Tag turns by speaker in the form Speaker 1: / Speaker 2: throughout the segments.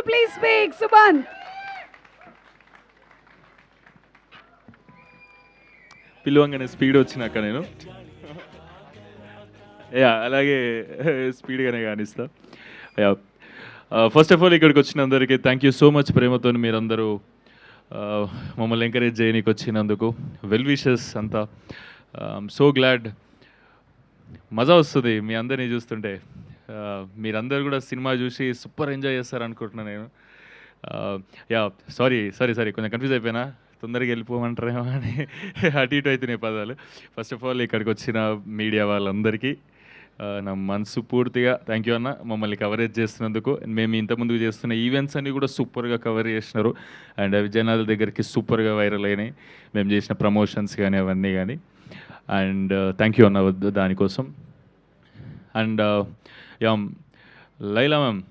Speaker 1: please speak, Subhan.
Speaker 2: పిలువంగానే speed వచ్చినాక నేను yeah అలాగే స్పీడ్గానే కానిస్తా. యా ఫస్ట్ ఆఫ్ ఆల్ ఇక్కడికి వచ్చిన అందరికీ థ్యాంక్ యూ సో మచ్. ప్రేమతో మీరందరూ మమ్మల్ని ఎంకరేజ్ చేయడానికి వచ్చినందుకు వెల్ విషెస్ అంతా. So glad. మజా వస్తుంది మీ అందరినీ చూస్తుంటే. మీరందరూ కూడా సినిమా చూసి సూపర్ ఎంజాయ్ చేస్తారు అనుకుంటున్నాను నేను. యా సారీ కొంచెం కన్ఫ్యూజ్ అయిపోయినా, తొందరగా వెళ్ళిపోమంటారేమో అని అటు ఇటు అవుతున్నాయి పదాలు. ఫస్ట్ ఆఫ్ ఆల్ ఇక్కడికి వచ్చిన మీడియా వాళ్ళందరికీ నా మనసు పూర్తిగా థ్యాంక్ యూ అన్న, మమ్మల్ని కవరేజ్ చేస్తున్నందుకు. మేము ఇంతకుముందు చేస్తున్న ఈవెంట్స్ అన్నీ కూడా సూపర్గా కవర్ చేసినారు అండ్ అవి జనాల దగ్గరికి సూపర్గా వైరల్ అయినాయి, మేము చేసిన ప్రమోషన్స్ కానీ అవన్నీ కానీ. అండ్ థ్యాంక్ యూ అన్న దానికోసం. And yeah Laila ma'am,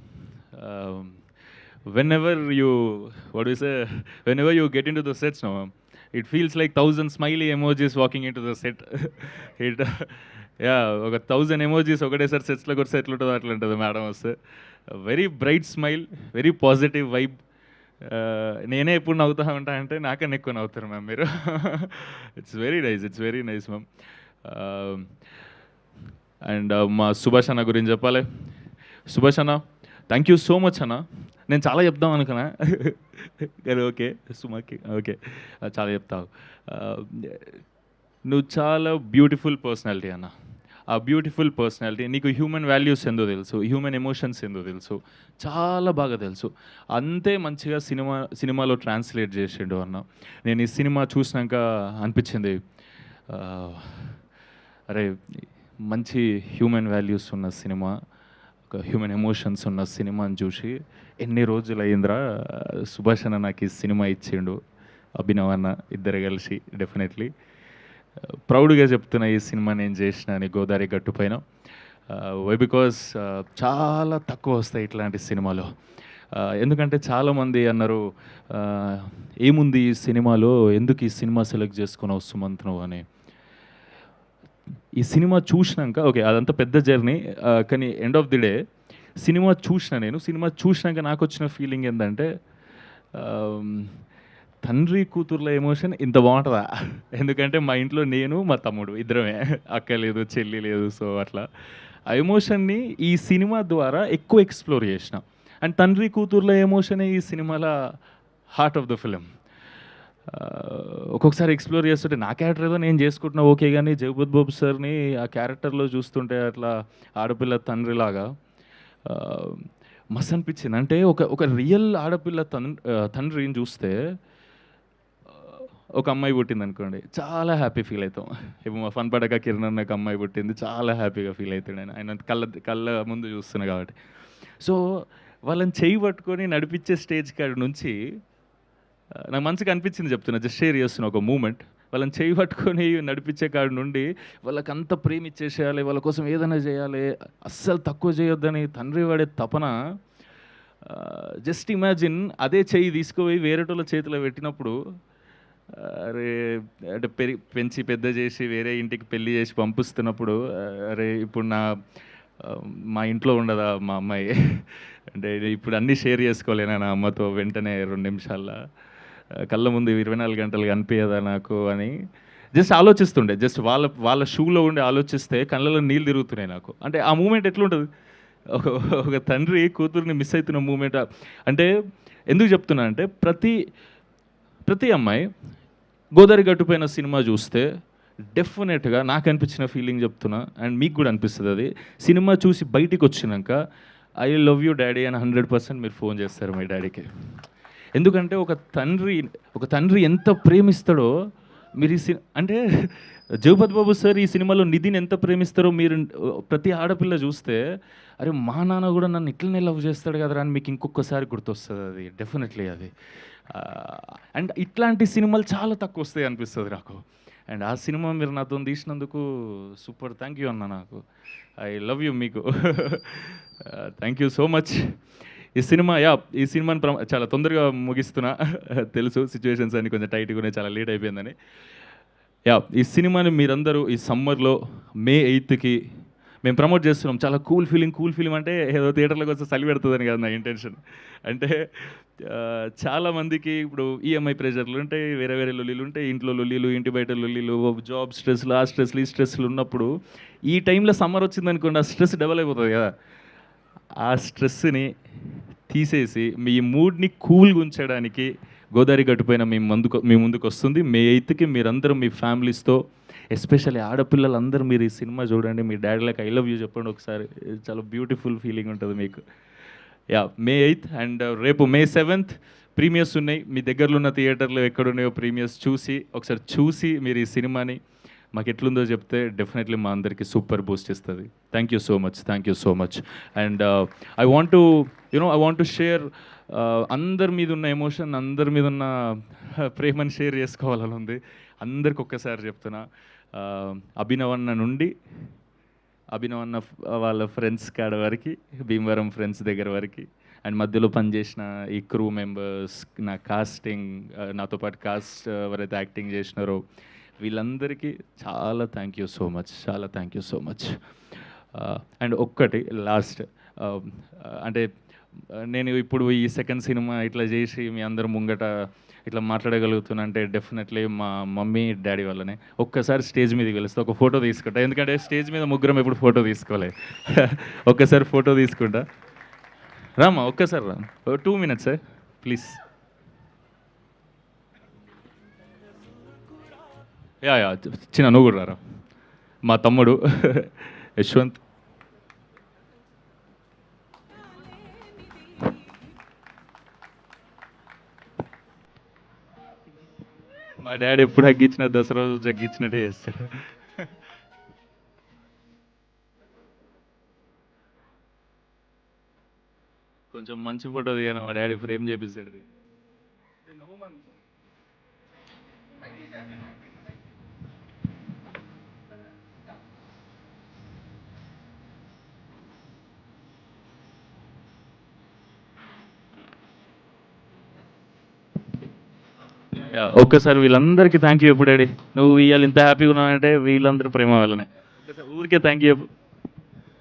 Speaker 2: whenever you whenever you get into the sets now, it feels like 1,000 smiley emojis walking into the set. it yeah, ఒక 1,000 emojis ఒకటేసారి సెట్స్లో కొడితే ఎట్లుంటుందో అట్లా ఉంటుంది మేడం వస్తే. Very bright smile, very positive vibe. నేనే ఎప్పుడు నవ్వుతా ఉంటా అంటే నాకన్నా ఎక్కువ నవ్వుతారు మ్యామ్ మీరు. It's very nice ma'am. And మా సుభాష్ అన్న గురించి చెప్పాలి. సుభాష్ అన్న థ్యాంక్ యూ సో మచ్ అన్న. నేను చాలా చెప్దాం అనుకున్నా కానీ ఓకే సుమాకి ఓకే చాలా చెప్తావు. నువ్వు చాలా బ్యూటిఫుల్ పర్సనాలిటీ అన్న. ఆ బ్యూటిఫుల్ పర్సనాలిటీ నీకు హ్యూమన్ వాల్యూస్ ఏందో తెలుసు, హ్యూమన్ ఎమోషన్స్ ఏందో తెలుసు, చాలా బాగా తెలుసు. అంతే మంచిగా సినిమాలో ట్రాన్స్లేట్ చేసిండు అన్న. నేను ఈ సినిమా చూసినాక అనిపించింది, అరే మంచి హ్యూమన్ వాల్యూస్ ఉన్న సినిమా, ఒక హ్యూమన్ ఎమోషన్స్ ఉన్న సినిమాని చూసి ఎన్ని రోజులు అయిందిరా, సుభాష్ అన్న నాకు ఈ సినిమా ఇచ్చిండు, అభినవ్ అన్న ఇద్దరు కలిసి. డెఫినెట్లీ ప్రౌడ్గా చెప్తున్నా ఈ సినిమా నేను చేసిన అని గోదావరి గట్టు పైన. వై బికాస్ చాలా తక్కువ వస్తాయి ఇట్లాంటి సినిమాలు. ఎందుకంటే చాలామంది అన్నారు ఏముంది ఈ సినిమాలో, ఎందుకు ఈ సినిమా సెలెక్ట్ చేసుకున్నావు సుమంత్ నువ్వు అని. ఈ సినిమా చూసినాక ఓకే అదంతా పెద్ద జర్నీ, కానీ end of the day cinema చూసినాక నాకు వచ్చిన ఫీలింగ్ ఏంటంటే తండ్రి కూతుర్ల ఎమోషన్ ఇంత బాగుంటుందా. ఎందుకంటే మా ఇంట్లో నేను మా తమ్ముడు ఇద్దరమే, అక్క లేదు చెల్లి లేదు. సో అట్లా ఆ ఎమోషన్ని ఈ సినిమా ద్వారా ఎక్కువ ఎక్స్ప్లోర్ చేసిన. అండ్ తండ్రి కూతుర్ల ఎమోషనే ఈ సినిమాల హార్ట్ ఆఫ్ ద ఫిలిం. ఒక్కొక్కసారి ఎక్స్ప్లోర్ చేస్తుంటే నా క్యారెక్టర్ ఏదో నేను చేసుకుంటున్నా ఓకే, కానీ జగపత్ బాబు సార్ని ఆ క్యారెక్టర్లో చూస్తుంటే అట్లా ఆడపిల్ల తండ్రిలాగా మస్తు అనిపించింది. అంటే ఒక రియల్ ఆడపిల్ల తండ్రిని చూస్తే, ఒక అమ్మాయి పుట్టింది అనుకోండి చాలా హ్యాపీ ఫీల్ అవుతాం. ఇప్పుడు మా ఫన్ పడక కిరణ్ అన్నకు అమ్మాయి పుట్టింది, చాలా హ్యాపీగా ఫీల్ అవుతాడు ఆయన కళ్ళ ముందు చూస్తున్నా కాబట్టి. సో వాళ్ళని చేయి పట్టుకొని నడిపించే స్టేజ్ కాడి నుంచి నాకు మనసుకు అనిపించింది, చెప్తున్నా జస్ట్ షేర్ చేస్తున్నా ఒక మూమెంట్. వాళ్ళని చేయి పట్టుకొని నడిపించే కాడి నుండి వాళ్ళకి అంత ప్రేమ ఇచ్చేసేయాలి, వాళ్ళ కోసం ఏదైనా చేయాలి, అస్సలు తక్కువ చేయొద్దని తండ్రి వాడే తపన. జస్ట్ ఇమాజిన్ అదే చెయ్యి తీసుకుపోయి వేరేటోళ్ళ చేతిలో పెట్టినప్పుడు, అరే అంటే పెంచి పెద్ద చేసి వేరే ఇంటికి పెళ్ళి చేసి పంపిస్తున్నప్పుడు, అరే ఇప్పుడు మా ఇంట్లో ఉండదా మా అమ్మాయి, అంటే ఇప్పుడు అన్నీ షేర్ చేసుకోలేనా నా అమ్మతో వెంటనే 2 నిమిషాల్లో, కళ్ళ ముందు 24 గంటలు కనిపించదా నాకు అని జస్ట్ ఆలోచిస్తుండే. జస్ట్ వాళ్ళ షూలో ఉండి ఆలోచిస్తే కళ్ళలో నీళ్ళు తిరుగుతున్నాయి నాకు. అంటే ఆ మూమెంట్ ఎట్లుంటుంది, ఒక తండ్రి కూతుర్ని మిస్ అవుతున్న మూమెంట్. అంటే ఎందుకు చెప్తున్నా అంటే ప్రతి అమ్మాయి గోదావరి గట్టుపైన సినిమా చూస్తే డెఫినెట్గా నాకు అనిపించిన ఫీలింగ్ చెప్తున్నా, అండ్ మీకు కూడా అనిపిస్తుంది. అది సినిమా చూసి బయటికి వచ్చినాక ఐ లవ్ యూ డాడీ అని 100% మీరు ఫోన్ చేస్తారు మీ డాడీకి. ఎందుకంటే ఒక తండ్రి ఎంత ప్రేమిస్తాడో మీరు అంటే జగపతి బాబు సార్ ఈ సినిమాలో నిధిని ఎంత ప్రేమిస్తారో మీరు ప్రతి ఆడపిల్ల చూస్తే, అరే మా నాన్న కూడా నన్ను ఇట్లనే లవ్ చేస్తాడు కదరా అని మీకు ఇంకొకసారి గుర్తొస్తుంది. అది డెఫినెట్లీ అది. అండ్ ఇట్లాంటి సినిమాలు చాలా తక్కువ వస్తాయి అనిపిస్తుంది నాకు. అండ్ ఆ సినిమా మీరు నాతో తీసినందుకు సూపర్ థ్యాంక్ యూ అన్న. నాకు ఐ లవ్ యూ మీకు. Thank you so much. ఈ సినిమాని చాలా తొందరగా ముగిస్తున్నా, తెలుసు సిచ్యువేషన్స్ అన్ని కొంచెం టైట్గా ఉన్నాయి, చాలా లేట్ అయిపోయిందని. ఈ సినిమాని మీరందరూ ఈ సమ్మర్లో May 8కి మేము ప్రమోట్ చేస్తున్నాం, చాలా కూల్ ఫీలింగ్ అంటే ఏదో థియేటర్లోకి వస్తే చలి పెడుతుందని కాదు నా ఇంటెన్షన్. అంటే చాలామందికి ఇప్పుడు ఈఎంఐ ప్రెషర్లు ఉంటాయి, వేరే లొల్లీలు ఉంటాయి, ఇంట్లో లొల్లీలు, ఇంటి బయట లొల్లీలు, జాబ్ స్ట్రెస్లు, ఆ స్ట్రెస్లు, ఈ స్ట్రెస్లు ఉన్నప్పుడు ఈ టైంలో సమ్మర్ వచ్చిందనుకోండి, ఆ స్ట్రెస్ డబల్ అయిపోతుంది కదా. ఆ స్ట్రెస్ని తీసేసి మీ మూడ్ని కూల్గా ఉంచడానికి గోదావరి గట్టుపైన మీ ముందుకు వస్తుంది. మే 8కి మీరందరూ మీ ఫ్యామిలీస్తో, ఎస్పెషల్లీ ఆడపిల్లలందరూ మీరు ఈ సినిమా చూడండి, మీ డాడీలకు ఐ లవ్ యూ చెప్పండి ఒకసారి. చాలా బ్యూటిఫుల్ ఫీలింగ్ ఉంటుంది మీకు. May 8th అండ్ రేపు May 7th ప్రీమియర్స్ ఉన్నాయి. మీ దగ్గరలో ఉన్న థియేటర్లో ఎక్కడున్నాయో ప్రీమియర్స్ ఒకసారి చూసి మీరు ఈ సినిమాని మాకు ఎట్లుందో చెప్తే డెఫినెట్లీ మా అందరికీ సూపర్ బూస్ట్ ఇస్తుంది. Thank you so much. And I want to share అందరి మీద ఉన్న ఎమోషన్, అందరి మీద ఉన్న ప్రేమను షేర్ చేసుకోవాలని ఉంది. అందరికి ఒక్కసారి చెప్తున్నా, అభినవన్న నుండి అభినవన్న వాళ్ళ ఫ్రెండ్స్ కాడ వరకు, భీమవరం ఫ్రెండ్స్ దగ్గర వరకు, అండ్ మధ్యలో పనిచేసిన ఈ క్రూ మెంబర్స్, నా కాస్టింగ్, నాతో పాటు కాస్ట్ ఎవరైతే యాక్టింగ్ చేసినారో వీళ్ళందరికీ చాలా thank you so much. And ఒక్కటి లాస్ట్, అంటే నేను ఇప్పుడు ఈ సెకండ్ సినిమా ఇట్లా చేసి మీ అందరు ముంగట ఇట్లా మాట్లాడగలుగుతున్నా అంటే డెఫినెట్లీ మా మమ్మీ డాడీ వల్లనే. ఒక్కసారి స్టేజ్ మీదకి వెళ్తే ఒక ఫోటో తీసుకుంటా, ఎందుకంటే స్టేజ్ మీద ముగ్గురం ఎప్పుడు ఫోటో తీసుకోలే. ఒక్కసారి ఫోటో తీసుకుంటా, రామా ఒక్కసారి రా, 2 minutes ప్లీజ్. యా చిన్న నువ్వు కూడా రారా, మా తమ్ముడు యశ్వంత్. మా డాడీ ఎప్పుడు హగ్గించిన దసరా రోజు జగ్గించినట్టే చేస్తాడు. కొంచెం మంచి ఫోటో దిగాను, మా డాడీ ఫ్రేమ్ చేపిస్తాడు. ఒక్కసారి వీళ్ళందరికీ థ్యాంక్ యూ చెప్పు డాడీ. నువ్వు ఇవాళ ఇంత హ్యాపీగా ఉన్నావంటే వీళ్ళందరూ ప్రేమ వల్లనే. ఊరికే థ్యాంక్ యూ చెప్పు.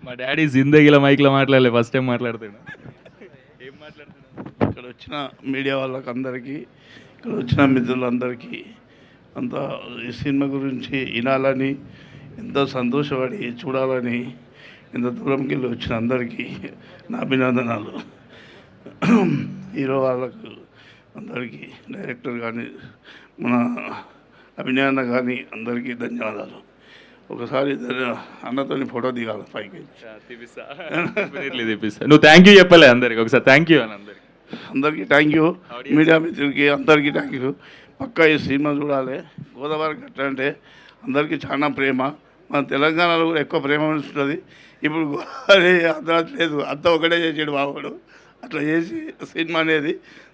Speaker 2: మా డాడీ జిందగీలో మైక్లో మాట్లాడలే, ఫస్ట్ టైం మాట్లాడుతాడు. ఏం మాట్లాడుతున్నాడు?
Speaker 1: ఇక్కడ వచ్చిన మీడియా వాళ్ళకి అందరికీ, ఇక్కడ వచ్చిన మిత్రులందరికీ అంతా ఈ సినిమా గురించి వినాలని, ఎంతో సంతోషపడి చూడాలని ఇంత దూరంకి వెళ్ళి వచ్చిన అందరికీ నా అభినందనాలు. హీరో వాళ్ళకు అందరికీ, డైరెక్టర్ కానీ, మన అభినయన్న కానీ అందరికీ ధన్యవాదాలు. ఒకసారి అన్నతోని ఫోటో దిగాలి పైకి.
Speaker 2: నువ్వు థ్యాంక్ యూ చెప్పలే అందరికి, ఒకసారి థ్యాంక్ యూ అని
Speaker 1: అందరికీ థ్యాంక్ యూ. మీడియా మిత్రులకి అందరికీ థ్యాంక్ యూ. పక్కా ఈ సినిమా చూడాలి. గోదావరి గట్ట అంటే అందరికీ చాలా ప్రేమ. మన తెలంగాణలో కూడా ఎక్కువ ప్రేమ ఉంటుంది. ఇప్పుడు గోదావరి లేదు, అంతా ఒకటే చేసాడు బాబుడు. అట్లా చేసి సినిమా అనేది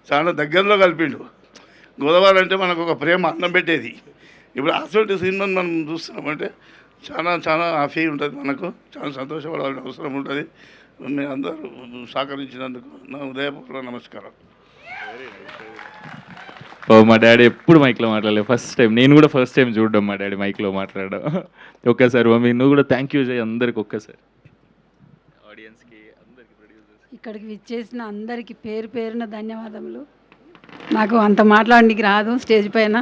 Speaker 1: చాలా దగ్గరలో కలిపిండు. గోదావరి అంటే మనకు ఒక ప్రేమ అన్నం పెట్టేది. ఇప్పుడు అసలు సినిమాని మనం చూస్తున్నామంటే చాలా హ్యాపీ ఉంటుంది, మనకు చాలా సంతోషపడాల్సిన అవసరం ఉంటుంది. మీరు అందరూ సహకరించినందుకు నా ఉదయపూర్వక నమస్కారం.
Speaker 2: మా డాడీ ఎప్పుడు మైక్లో మాట్లాడలేదు, ఫస్ట్ టైం. నేను కూడా ఫస్ట్ టైం చూడడం మా డాడీ మైక్లో మాట్లాడడం. ఒక్కసారి మమ్మీ నువ్వు కూడా థ్యాంక్ యూ చేయి అందరికి ఒక్కసారి. ఆడియన్స్కి, అందరికి, ప్రొడ్యూసర్స్,
Speaker 3: ఇక్కడికి విచ్చేసిన అందరికీ పేరు పేరున ధన్యవాదములు. నాకు అంత మాట్లాడడానికి రాదు స్టేజ్ పైన,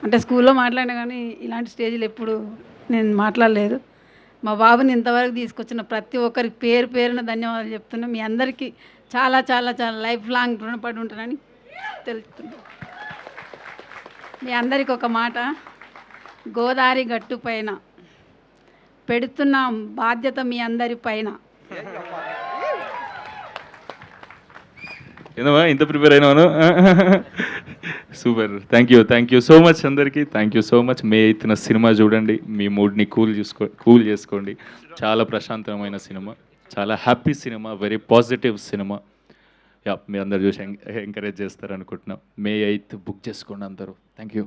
Speaker 3: అంటే స్కూల్లో మాట్లాడినా కానీ ఇలాంటి స్టేజ్లు ఎప్పుడు నేను మాట్లాడలేదు. మా బాబుని ఇంతవరకు తీసుకొచ్చిన ప్రతి ఒక్కరికి పేరు పేరున ధన్యవాదాలు చెప్తున్నా. మీ అందరికీ చాలా చాలా చాలా లైఫ్ లాంగ్ రుణపడి ఉంటానని తెలుపుతున్నాను. మీ అందరికి ఒక మాట, గోదావరి గట్టు పైన పెడుతున్న బాధ్యత మీ అందరి పైన.
Speaker 2: ఏందమ్మా ఇంత ప్రిపేర్ అయినాను? Super, thank you so much అందరికీ. Thank you so much. May 8న సినిమా చూడండి, మీ మూడ్ని కూల్ చేసుకోండి. చాలా ప్రశాంతమైన సినిమా, చాలా happy cinema, very positive cinema. మీ అందరు చూసి ఎంకరేజ్ చేస్తారనుకుంటున్నాం. May 8 బుక్ చేసుకోండి అందరూ. Thank you.